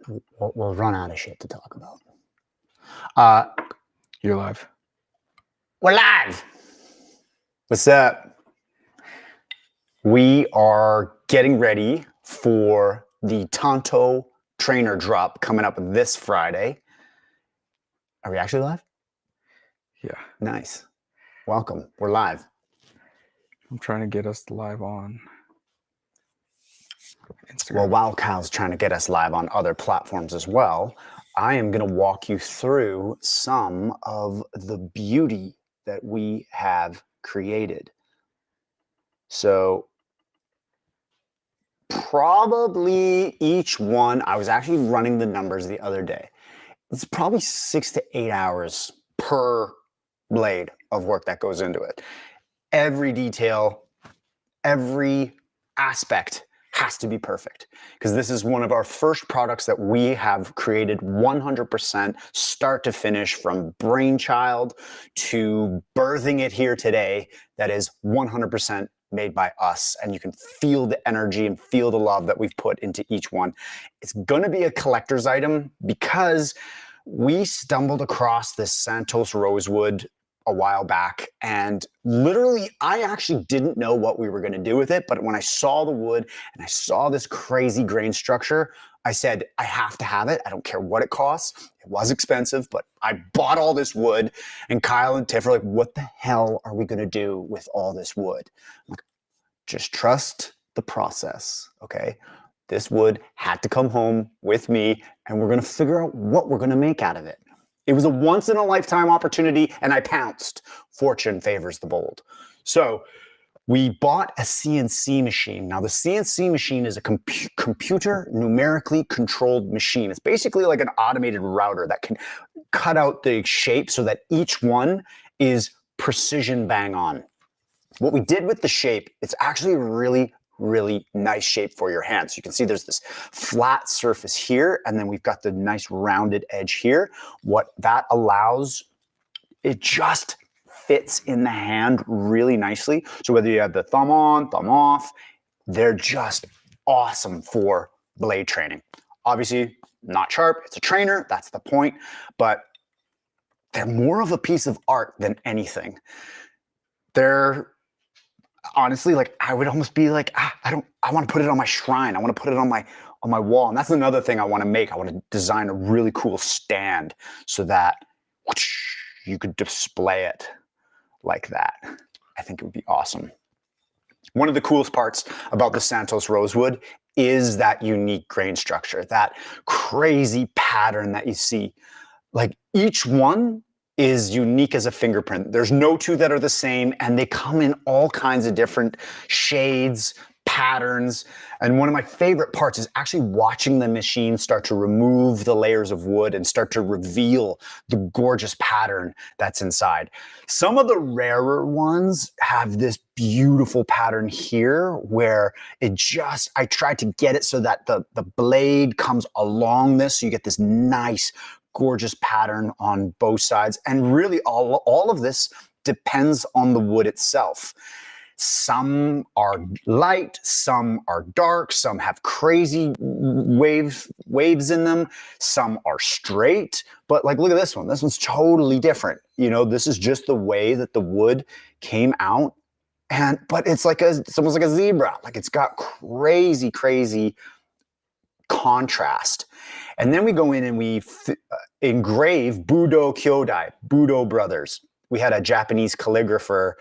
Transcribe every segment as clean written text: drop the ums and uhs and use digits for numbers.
we'll run out of shit to talk about. You're live. We're live. What's up? We are getting ready for the Tanto trainer drop coming up this Friday. Are we actually live? Yeah. Nice. Welcome. We're live. I'm trying to get us live on Instagram. Well, while Kyle's trying to get us live on other platforms as well, I am going to walk you through some of the beauty that we have created. So probably each one, I was actually running the numbers the other day. It's probably 6 to 8 hours per blade of work that goes into it. Every detail, every aspect has to be perfect, because this is one of our first products that we have created 100% start to finish, from brainchild to birthing it here today. That is 100% made by us, and you can feel the energy and feel the love that we've put into each one. It's going to be a collector's item because we stumbled across this Santos rosewood a while back, and literally I actually didn't know what we were going to do with it, but when I saw the wood and I saw this crazy grain structure, I said, I have to have it. I don't care what it costs. It was expensive, but I bought all this wood. And Kyle and Tiff are like, what the hell are we going to do with all this wood? I'm like, just trust the process, okay? This wood had to come home with me, and we're going to figure out what we're going to make out of it. It was a once-in-a-lifetime opportunity, and I pounced. Fortune favors the bold. So we bought a CNC machine. Now, the CNC machine is a computer numerically controlled machine. It's basically like an automated router that can cut out the shape so that each one is precision bang on. What we did with the shape, it's actually really nice shape for your hand. So you can see there's this flat surface here, and then we've got the nice rounded edge here. What that allows, it just fits in the hand really nicely. So whether you have the thumb on, thumb off, they're just awesome for blade training. Obviously not sharp, it's a trainer, that's the point, but they're more of a piece of art than anything. They're honestly, like, I would almost be like, I want to put it on my shrine. I want to put it on my wall. And that's another thing I want to make. I want to design a really cool stand so that whoosh, you could display it like that. I think it would be awesome. One of the coolest parts about the Santos rosewood is that unique grain structure, that crazy pattern that you see. Like, each one is unique as a fingerprint. There's no two that are the same, and they come in all kinds of different shades, patterns. And one of my favorite parts is actually watching the machine start to remove the layers of wood and start to reveal the gorgeous pattern that's inside. Some of the rarer ones have this beautiful pattern here where I tried to get it so that the blade comes along this, so you get this nice gorgeous pattern on both sides. And really all of this depends on the wood itself. Some are light, some are dark, some have crazy waves in them, some are straight. But like, look at this one. This one's totally different. You know, this is just the way that the wood came out. But it's almost like a zebra. Like, it's got crazy contrast. And then we go in and we engrave Budo Kyodai, Budo brothers. We had a Japanese calligrapher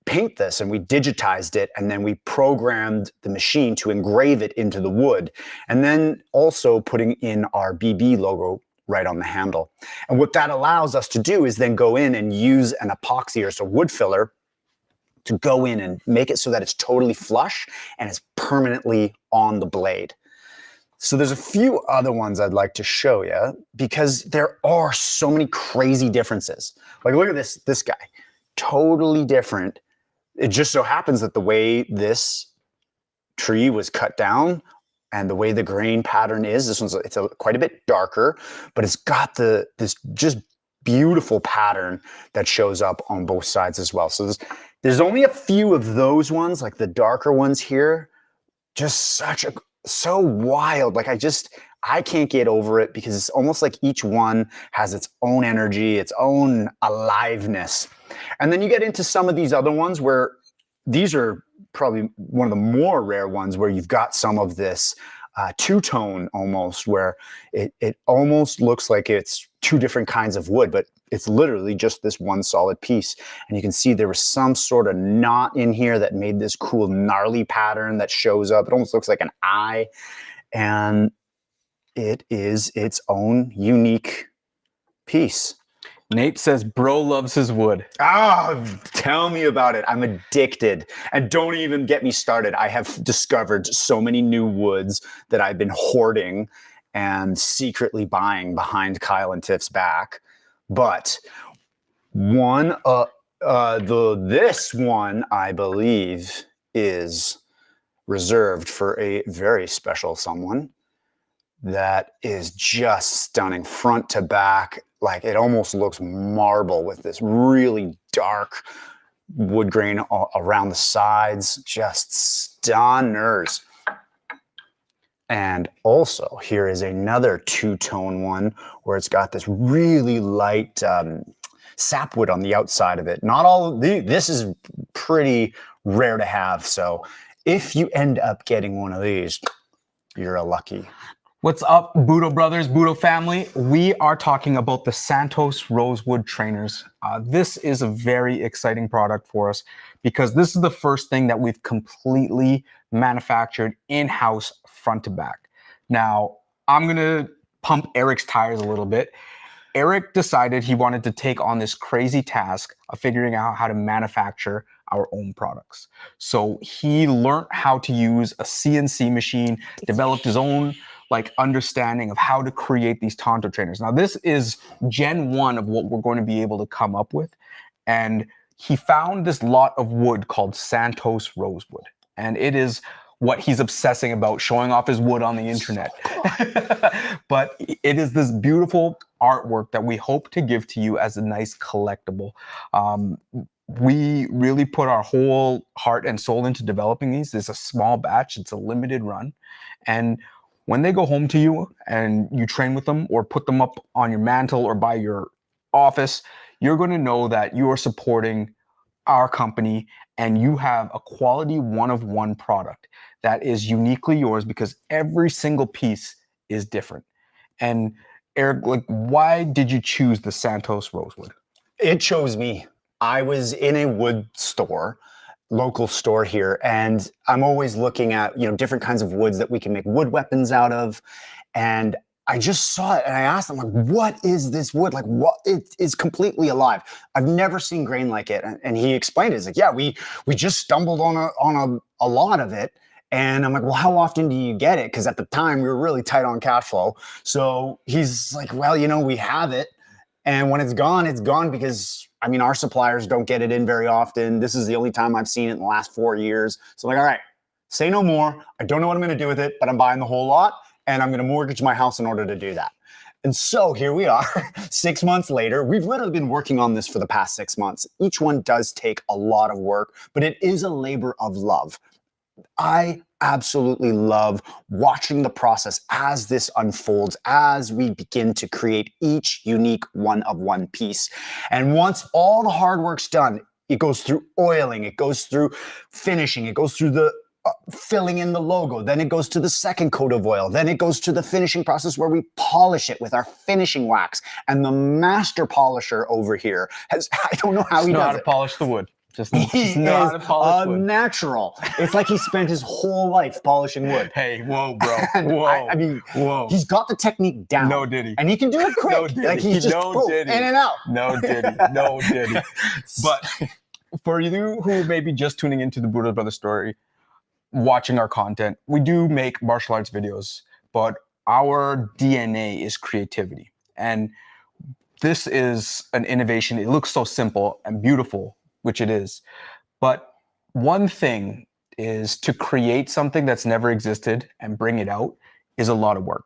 paint this, and we digitized it, and then we programmed the machine to engrave it into the wood, and then also putting in our BB logo right on the handle. And what that allows us to do is then go in and use an epoxy, or so wood filler, to go in and make it so that it's totally flush and it's permanently on the blade. So there's a few other ones I'd like to show you, because there are so many crazy differences. Like, look at this guy, totally different. It just so happens that the way this tree was cut down and the way the grain pattern is, it's quite a bit darker, but it's got this just beautiful pattern that shows up on both sides as well. So there's only a few of those ones, like the darker ones here, just so wild. Like, I can't get over it because it's almost like each one has its own energy, its own aliveness. And then you get into some of these other ones where these are probably one of the more rare ones where you've got some of this two-tone almost, where it almost looks like it's two different kinds of wood, but it's literally just this one solid piece. And you can see there was some sort of knot in here that made this cool gnarly pattern that shows up. It almost looks like an eye. And it is its own unique piece. Nate says, bro loves his wood. Tell me about it. I'm addicted. And don't even get me started. I have discovered so many new woods that I've been hoarding and secretly buying behind Kyle and Tiff's back. But this one, I believe, is reserved for a very special someone that is just stunning front to back. Like, it almost looks marble with this really dark wood grain around the sides. Just stunners. And also, here is another two-tone one where it's got this really light sapwood on the outside of it. Not all of this is pretty rare to have. So if you end up getting one of these, you're a lucky. What's up, Budo brothers, Budo family? We are talking about the Santos Rosewood Trainers. This is a very exciting product for us because this is the first thing that we've completely manufactured in-house front to back. Now, I'm gonna pump Eric's tires a little bit. Eric decided he wanted to take on this crazy task of figuring out how to manufacture our own products. So he learned how to use a CNC machine, developed his own understanding of how to create these Tanto trainers. Now, this is Gen 1 of what we're going to be able to come up with. And he found this lot of wood called Santos Rosewood. And it is what he's obsessing about, showing off his wood on the internet. But it is this beautiful artwork that we hope to give to you as a nice collectible. We really put our whole heart and soul into developing these. It's a small batch, it's a limited run. And when they go home to you and you train with them or put them up on your mantle or by your office, you're going to know that you are supporting our company and you have a quality one-of-one product that is uniquely yours because every single piece is different. And Eric, why did you choose the Santos Rosewood? It chose me. I was in a wood store, local store here, and I'm always looking at, different kinds of woods that we can make wood weapons out of. And I just saw it and I asked him, what is this wood? What? It is completely alive. I've never seen grain like it. And he explained it. He's like, yeah, we just stumbled on a lot of it. And I'm like, well, how often do you get it? Because at the time we were really tight on cash flow. So he's like, well, we have it. And when it's gone because, our suppliers don't get it in very often. This is the only time I've seen it in the last 4 years. So I'm like, all right, say no more. I don't know what I'm going to do with it, but I'm buying the whole lot and I'm going to mortgage my house in order to do that. And so here we are 6 months later. We've literally been working on this for the past 6 months. Each one does take a lot of work, but it is a labor of love. I absolutely love watching the process as this unfolds, as we begin to create each unique one-of-one piece. And once all the hard work's done, it goes through oiling, it goes through finishing, it goes through the filling in the logo, then it goes to the second coat of oil, then it goes to the finishing process where we polish it with our finishing wax. And the master polisher over here I don't know how he does it. How to polish the wood. Just He not is a polished wood. Natural. It's like he spent his whole life polishing wood. Hey, whoa, bro. And Whoa. Whoa. He's got the technique down. No diddy. And he can do it quick. No diddy. He's just No diddy. in and out. No diddy. No diddy. But for you who may be just tuning into the Budo Brothers story, watching our content, we do make martial arts videos, but our DNA is creativity. And this is an innovation. It looks so simple and beautiful, which it is. But one thing is to create something that's never existed and bring it out is a lot of work.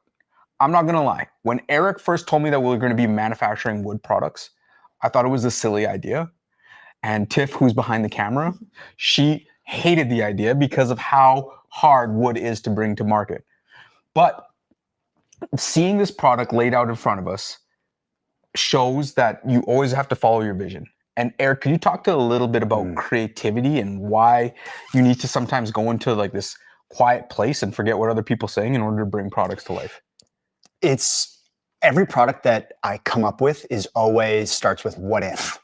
I'm not going to lie. When Eric first told me that we were going to be manufacturing wood products, I thought it was a silly idea. And Tiff, who's behind the camera, she hated the idea because of how hard wood is to bring to market. But Seeing this product laid out in front of us shows that you always have to follow your vision. And Eric, could you talk to a little bit about creativity and why you need to sometimes go into like this quiet place and forget what other people are saying in order to bring products to life? It's every product that I come up with is always starts with what if?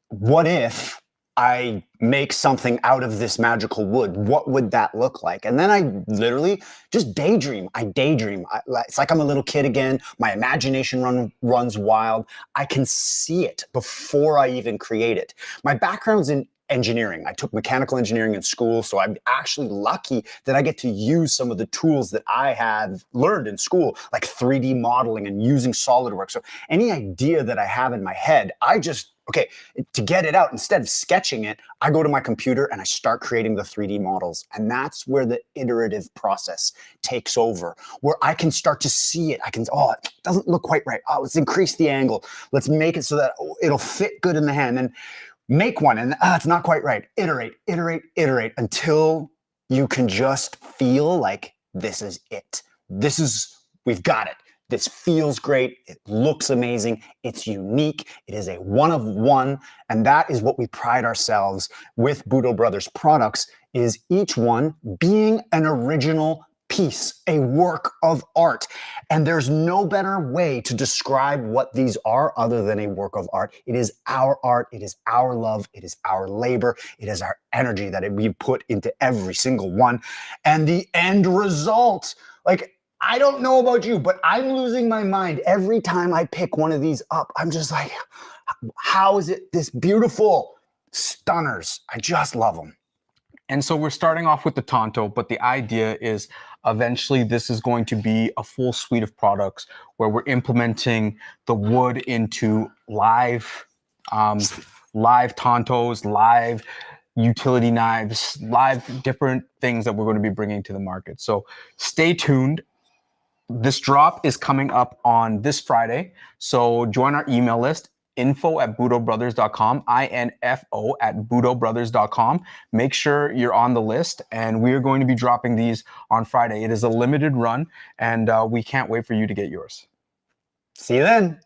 What if I make something out of this magical wood? What would that look like? And then I literally just daydream. It's like I'm a little kid again. My imagination runs wild. I can see it before I even create it. My background's in engineering. I took mechanical engineering in school, so I'm actually lucky that I get to use some of the tools that I have learned in school, like 3D modeling and using SolidWorks. So any idea that I have in my head, okay, to get it out, instead of sketching it, I go to my computer and I start creating the 3D models. And that's where the iterative process takes over, where I can start to see it. It doesn't look quite right. Oh, let's increase the angle. Let's make it so that it'll fit good in the hand. And make one, and it's not quite right. Iterate until you can just feel like this is it. We've got it. This feels great. It looks amazing. It's unique. It is a one of one. And that is what we pride ourselves with Budo Brothers products, is each one being an original piece, a work of art. And there's no better way to describe what these are other than a work of art. It is our art. It is our love. It is our labor. It is our energy that we put into every single one. And the end result, like, I don't know about you, but I'm losing my mind every time I pick one of these up. I'm just like, how is it this beautiful? Stunners. I just love them. And so we're starting off with the Tanto, but the idea is eventually this is going to be a full suite of products where we're implementing the wood into live Tantos, live utility knives, live different things that we're going to be bringing to the market. So stay tuned. This drop is coming up on this Friday. So join our email list, info@budobrothers.com, info@budobrothers.com. Make sure you're on the list, and we are going to be dropping these on Friday. It is a limited run, and we can't wait for you to get yours. See you then.